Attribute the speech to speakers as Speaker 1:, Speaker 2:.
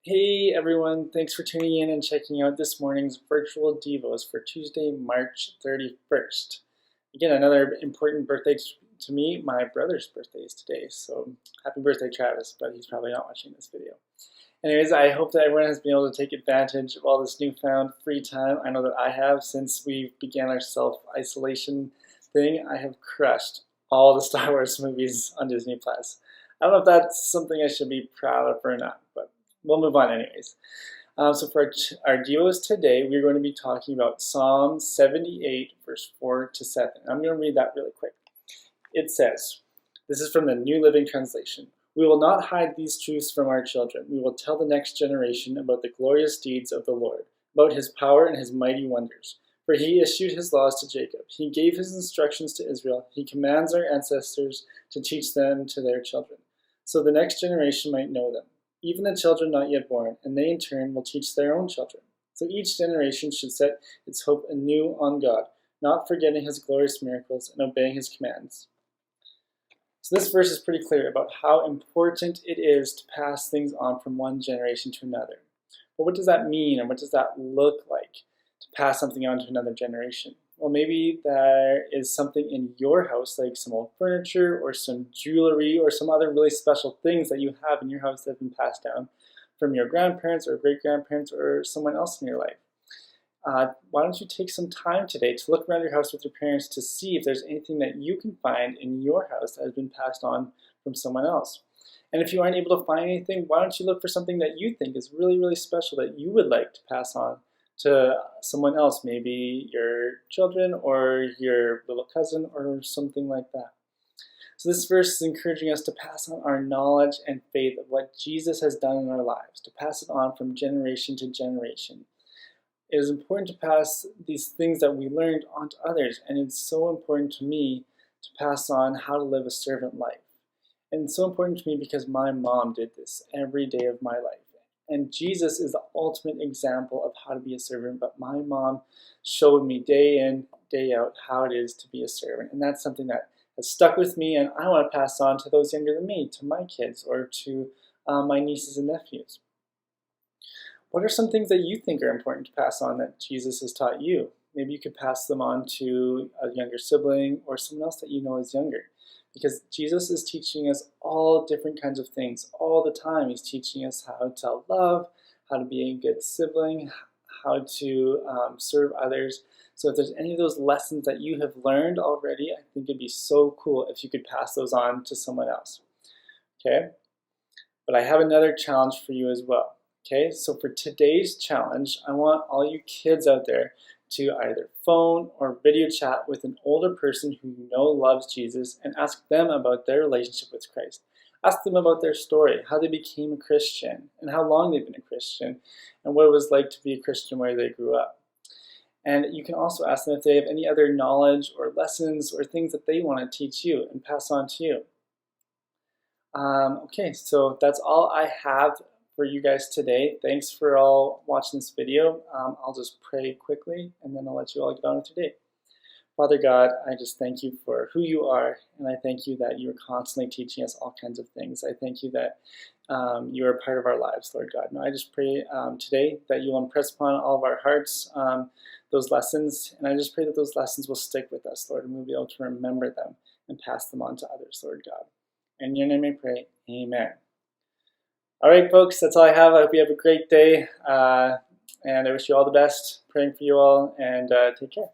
Speaker 1: Hey everyone, thanks for tuning in and checking out this morning's virtual Devos for Tuesday, March 31st. Again, another important birthday to me. My brother's birthday is today, so happy birthday, Travis, but he's probably not watching this video. Anyways, I hope that everyone has been able to take advantage of all this newfound free time. I know that I have. Since we began our self-isolation thing, I have crushed all the Star Wars movies on Disney+. I don't know if that's something I should be proud of or not, but we'll move on anyways. So for our Devos today, we're going to be talking about Psalm 78, verse 4 to 7. I'm going to read that really quick. It says, this is from the New Living Translation, "We will not hide these truths from our children. We will tell the next generation about the glorious deeds of the Lord, about his power and his mighty wonders. For he issued his laws to Jacob. He gave his instructions to Israel. He commands our ancestors to teach them to their children, so the next generation might know them, even the children not yet born, and they in turn will teach their own children. So each generation should set its hope anew on God, not forgetting his glorious miracles and obeying his commands." So this verse is pretty clear about how important it is to pass things on from one generation to another. But what does that mean, and what does that look like, to pass something on to another generation? Well, maybe there is something in your house, like some old furniture or some jewelry or some other really special things that you have in your house that have been passed down from your grandparents or great-grandparents or someone else in your life. Why don't you take some time today to look around your house with your parents to see if there's anything that you can find in your house that has been passed on from someone else. And if you aren't able to find anything, why don't you look for something that you think is really, really special that you would like to pass on to someone else, maybe your children or your little cousin or something like that. So this verse is encouraging us to pass on our knowledge and faith of what Jesus has done in our lives, to pass it on from generation to generation. It is important to pass these things that we learned on to others, and it's so important to me to pass on how to live a servant life. And it's so important to me because my mom did this every day of my life. And Jesus is the ultimate example of how to be a servant, but my mom showed me day in, day out how it is to be a servant. And that's something that has stuck with me, and I want to pass on to those younger than me, to my kids, or to my nieces and nephews. What are some things that you think are important to pass on that Jesus has taught you? Maybe you could pass them on to a younger sibling or someone else that you know is younger. Because Jesus is teaching us all different kinds of things all the time. He's teaching us how to love, how to be a good sibling, how to serve others. So if there's any of those lessons that you have learned already, I think it'd be so cool if you could pass those on to someone else. Okay? But I have another challenge for you as well. Okay? So for today's challenge, I want all you kids out there to either phone or video chat with an older person who you know loves Jesus and ask them about their relationship with Christ. Ask them about their story, how they became a Christian, and how long they've been a Christian, and what it was like to be a Christian where they grew up. And you can also ask them if they have any other knowledge or lessons or things that they want to teach you and pass on to you. Okay, so that's all I have for you guys today. Thanks for all watching this video. I'll just pray quickly and then I'll let you all get on with your day. Father God, I just thank you for who you are, and I thank you that you are constantly teaching us all kinds of things. I thank you that you are a part of our lives, Lord God. And I just pray today that you will impress upon all of our hearts those lessons, and I just pray that those lessons will stick with us, Lord, and we'll be able to remember them and pass them on to others, Lord God. In your name I pray, amen. All right, folks, that's all I have. I hope you have a great day, and I wish you all the best. Praying for you all, and take care.